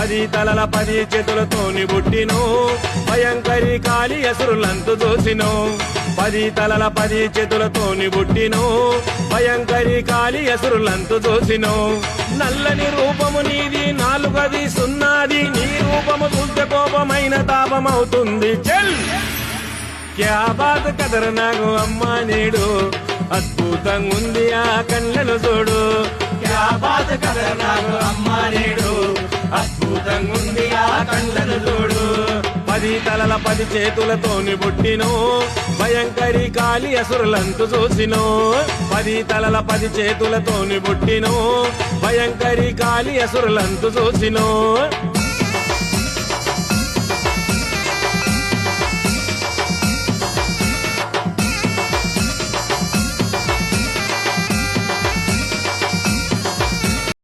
10 తలల 10 చేతులతోని పుట్టినో భయంకరి కాలి అసురులంతు చూసినో 10 తలల 10 చేతులతోని పుట్టినో భయంకరి కాలి అసురులంతు చూసినో నల్లని రూపము నీది 4 సున్నాది నీ రూపము చూస్తే కోపమైన తాపమవుతుంది చెల్ క్యా బాత్ కదర నాకు అమ్మ నేడు అద్భుతంగుంది ఆ కళ్ళను చూడు క్యా బాత్ కదర నాకు అమ్మ నేడు అద్భుతంగుంది ఆ కళ్ళను చూడు 10 తలల 10 చేతులతోని పుట్టినో భయంకరి కాలి అసురులంతు చూసినో 10 తలల 10 చేతులతోని పుట్టినో భయంకరి కాలి అసురులంతు చూసినో